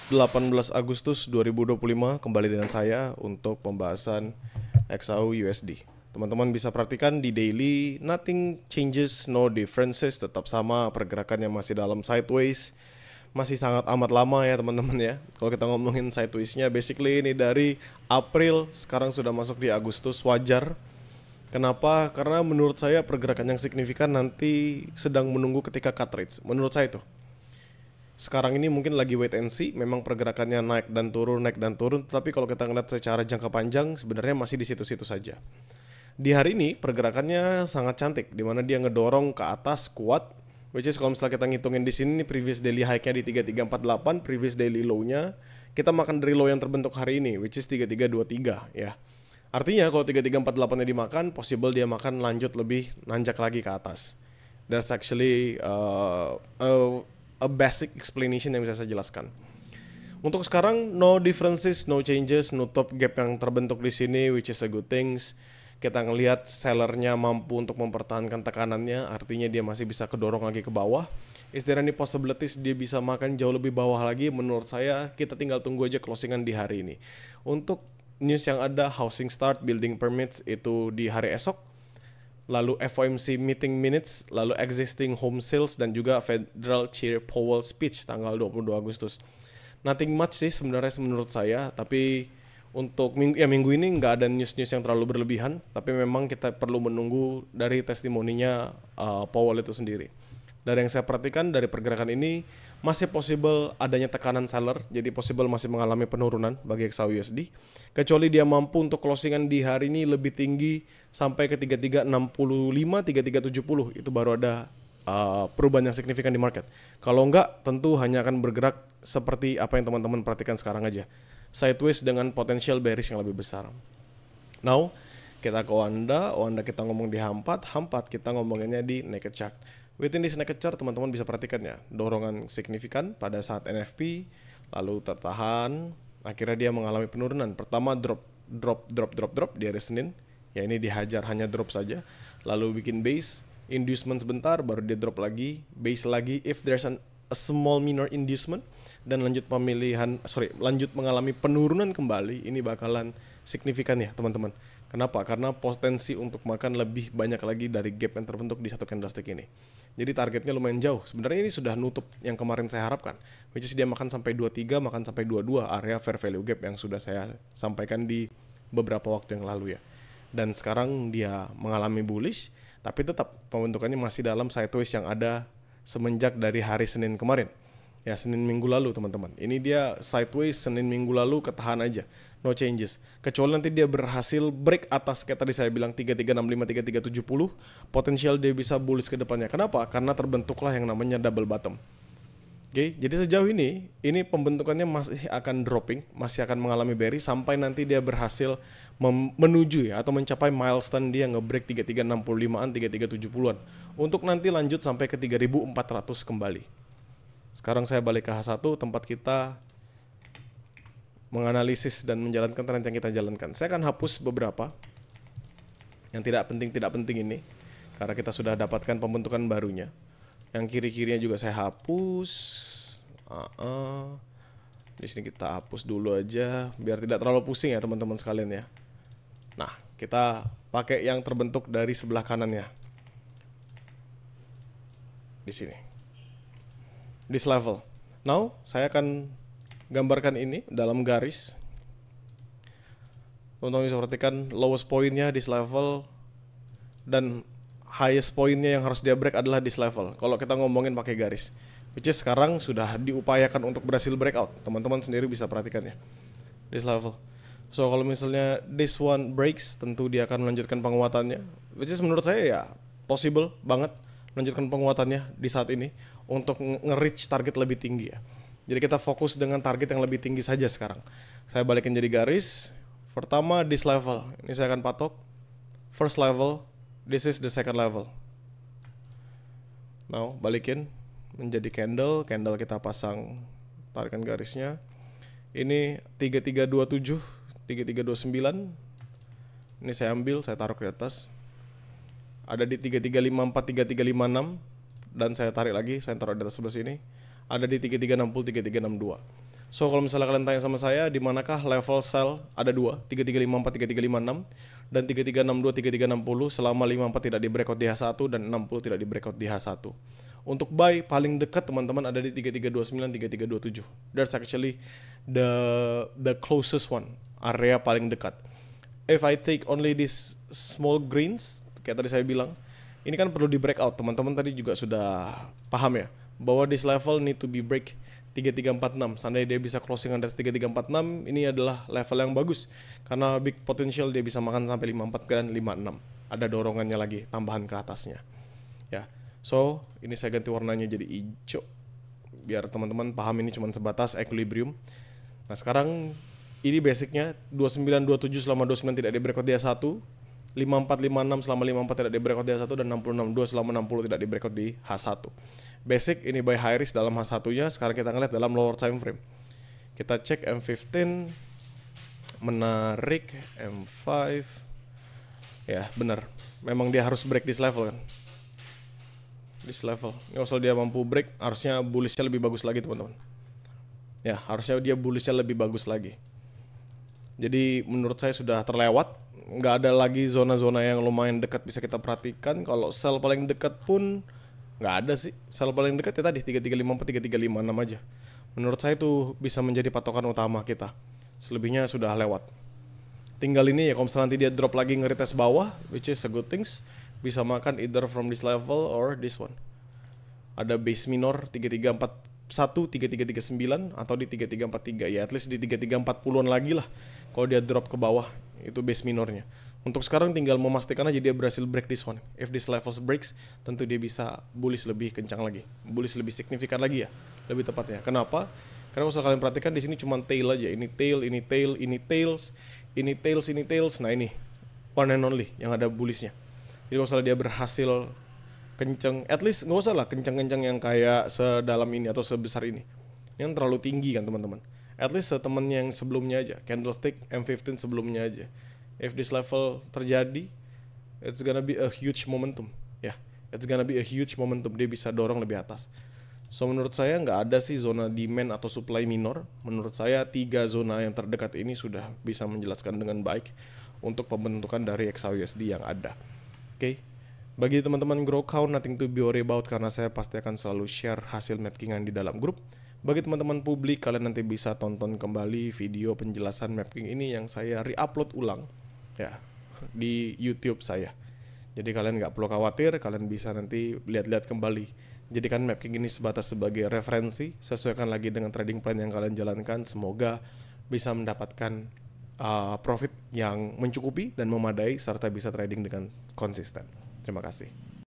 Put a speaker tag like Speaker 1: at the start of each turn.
Speaker 1: 18 Agustus 2025 kembali dengan saya untuk pembahasan XAU USD. Teman-teman bisa perhatikan di daily nothing changes, no differences, tetap sama pergerakannya masih dalam sideways. Masih sangat amat lama ya teman-teman ya. Kalau kita ngomongin sideways-nya basically ini dari April sekarang sudah masuk di Agustus, wajar. Kenapa? Karena menurut saya pergerakan yang signifikan nanti sedang menunggu ketika cut rates. Menurut saya itu. Sekarang ini mungkin lagi wait and see, memang pergerakannya naik dan turun, tapi kalau kita ngeliat secara jangka panjang sebenarnya masih di situ-situ saja. Di hari ini pergerakannya sangat cantik, dimana dia ngedorong ke atas kuat, which is kalau misalnya kita ngitungin di sini previous daily high-nya di 3348, previous daily low-nya kita makan dari low yang terbentuk hari ini, which is 3323 ya. Artinya kalau 3348-nya dimakan, possible dia makan lanjut lebih nanjak lagi ke atas. That's actually a basic explanation yang bisa saya jelaskan. Untuk sekarang no differences, no changes, no top gap yang terbentuk di sini, which is a good things. Kita ngelihat sellernya mampu untuk mempertahankan tekanannya, artinya dia masih bisa kedorong lagi ke bawah. Is there any possibilities dia bisa makan jauh lebih bawah lagi? Menurut saya kita tinggal tunggu aja closingan di hari ini. Untuk news yang ada, housing start, building permits itu di hari esok, lalu FOMC meeting minutes, lalu existing home sales, dan juga Federal Chair Powell speech tanggal 22 Agustus. Nothing much sih sebenarnya menurut saya, tapi untuk minggu ini nggak ada news-news yang terlalu berlebihan, tapi memang kita perlu menunggu dari testimoninya Powell itu sendiri. Dari yang saya perhatikan dari pergerakan ini masih possible adanya tekanan seller, jadi possible masih mengalami penurunan bagi XAU USD. Kecuali dia mampu untuk closingan di hari ini lebih tinggi sampai ke 3365, 3370, itu baru ada perubahan yang signifikan di market. Kalau enggak, tentu hanya akan bergerak seperti apa yang teman-teman perhatikan sekarang aja. Sideways dengan potential bearish yang lebih besar. Now, kita ke Wanda kita ngomong di H4 kita ngomonginnya di naked chart. Within this naked chart teman-teman bisa perhatikan ya, dorongan signifikan pada saat NFP, lalu tertahan, akhirnya dia mengalami penurunan. Pertama drop di hari Senin, ya ini dihajar hanya drop saja, lalu bikin base, inducement sebentar, baru dia drop lagi, base lagi, if there's a small minor inducement, dan lanjut mengalami penurunan kembali, ini bakalan signifikan ya teman-teman. Kenapa? Karena potensi untuk makan lebih banyak lagi dari gap yang terbentuk di satu candlestick ini. Jadi targetnya lumayan jauh. Sebenarnya ini sudah nutup yang kemarin saya harapkan, which is dia makan sampai 23, makan sampai 22 area fair value gap yang sudah saya sampaikan di beberapa waktu yang lalu ya. Dan sekarang dia mengalami bullish, tapi tetap pembentukannya masih dalam sideways yang ada semenjak dari hari Senin kemarin. Ya, Senin minggu lalu teman-teman. Ini dia sideways Senin minggu lalu, ketahan aja. No changes. Kecuali nanti dia berhasil break atas kayak tadi saya bilang 3365, 3370, potensial dia bisa bullish ke depannya. Kenapa? Karena terbentuklah yang namanya double bottom. Oke, jadi sejauh ini pembentukannya masih akan dropping, masih akan mengalami bearish sampai nanti dia berhasil menuju ya atau mencapai milestone dia nge-break 3365-an, 3370-an untuk nanti lanjut sampai ke 3400 kembali. Sekarang saya balik ke H1 tempat kita menganalisis dan menjalankan trend yang kita jalankan. Saya akan hapus beberapa yang tidak penting ini karena kita sudah dapatkan pembentukan barunya. Yang kiri-kirinya juga saya hapus. Di sini kita hapus dulu aja biar tidak terlalu pusing ya teman-teman sekalian ya. Nah, kita pakai yang terbentuk dari sebelah kanannya. Di sini. This level. Now, saya akan gambarkan ini dalam garis. Teman-teman bisa perhatikan lowest pointnya this level dan highest pointnya yang harus dia break adalah this level. Kalau kita ngomongin pakai garis, which is sekarang sudah diupayakan untuk berhasil breakout. Teman-teman sendiri bisa perhatikan ya, this level. So kalau misalnya this one breaks, tentu dia akan melanjutkan penguatannya, which is menurut saya ya possible banget melanjutkan penguatannya di saat ini untuk nge-reach target lebih tinggi ya. Jadi kita fokus dengan target yang lebih tinggi saja sekarang. Saya balikin jadi garis. Pertama this level, ini saya akan patok. First level, this is the second level. Now balikin menjadi candle kita pasang, tarikan garisnya. Ini 3327, 3329. Ini saya ambil, saya taruh ke atas. Ada di 3354, 3356 dan saya tarik lagi, saya taruh di atas sebelah sini. Ada di 3360, 3362. So kalau misalnya kalian tanya sama saya di manakah level sell, ada dua, 3354, 3356 dan 3362, 3360 selama 54 tidak di breakout di H1 dan 60 tidak di breakout di H1. Untuk buy paling dekat teman-teman ada di 3329, 3327. That's actually the closest one, area paling dekat. If I take only these small greens, kayak tadi saya bilang, ini kan perlu di breakout. Teman-teman tadi juga sudah paham ya, bahwa this level need to be break 3346. Seandainya dia bisa closing under 3346, ini adalah level yang bagus karena big potential dia bisa makan sampai 54 dan 56. Ada dorongannya lagi tambahan ke atasnya. Ya. So, ini saya ganti warnanya jadi hijau biar teman-teman paham ini cuma sebatas equilibrium. Nah, sekarang ini basicnya 2927 selama 29 tidak di breakout dia 1, 5456 selama 54 tidak di breakout di H1 dan 662 selama 60 tidak di breakout di H1. Basic ini buy high risk dalam H1-nya. Sekarang kita ngeliat dalam lower time frame. Kita cek M15 menarik M5. Ya, benar. Memang dia harus break this level kan. This level. Kalau dia mampu break, harusnya bullishnya lebih bagus lagi, teman-teman. Ya, harusnya dia bullishnya lebih bagus lagi. Jadi menurut saya sudah terlewat. Nggak ada lagi zona-zona yang lumayan dekat bisa kita perhatikan. Kalau sell paling dekat pun nggak ada sih. Sell paling dekat ya tadi 3354, 3356 aja. Menurut saya itu bisa menjadi patokan utama kita. Selebihnya sudah lewat. Tinggal ini ya, kalau misalnya nanti dia drop lagi nge-retest bawah, which is a good things, bisa makan either from this level or this one. Ada base minor 3341, 3339 atau di 3343. Ya at least di 3340-an lagi lah. Kalau dia drop ke bawah, itu base minornya. Untuk sekarang tinggal memastikan aja dia berhasil break this one. If this levels breaks, tentu dia bisa bullish lebih kencang lagi. Bullish lebih signifikan lagi ya, lebih tepatnya. Kenapa? Karena kalau kalian perhatikan di sini cuma tail aja. Ini tail, ini tail, ini tails, ini tails, ini tails. Nah ini one and only yang ada bullishnya. Jadi kalau dia berhasil kenceng, at least nggak usah lah kenceng-kenceng yang kayak sedalam ini atau sebesar ini. Yang terlalu tinggi kan teman-teman. At least setemen yang sebelumnya aja, candlestick M15 sebelumnya aja. If this level terjadi, it's gonna be a huge momentum. Ya, it's gonna be a huge momentum. Dia bisa dorong lebih atas. So menurut saya nggak ada sih zona demand atau supply minor. Menurut saya 3 zona yang terdekat ini sudah bisa menjelaskan dengan baik untuk pembentukan dari XAUUSD yang ada. Oke. Bagi teman-teman grow count, nothing to be worry about karena saya pasti akan selalu share hasil mappingan di dalam grup. Bagi teman-teman publik, kalian nanti bisa tonton kembali video penjelasan mapping ini yang saya re-upload ulang ya di YouTube saya. Jadi kalian nggak perlu khawatir, kalian bisa nanti lihat-lihat kembali. Jadikan mapping ini sebatas sebagai referensi, sesuaikan lagi dengan trading plan yang kalian jalankan. Semoga bisa mendapatkan profit yang mencukupi dan memadai serta bisa trading dengan konsisten. Terima kasih.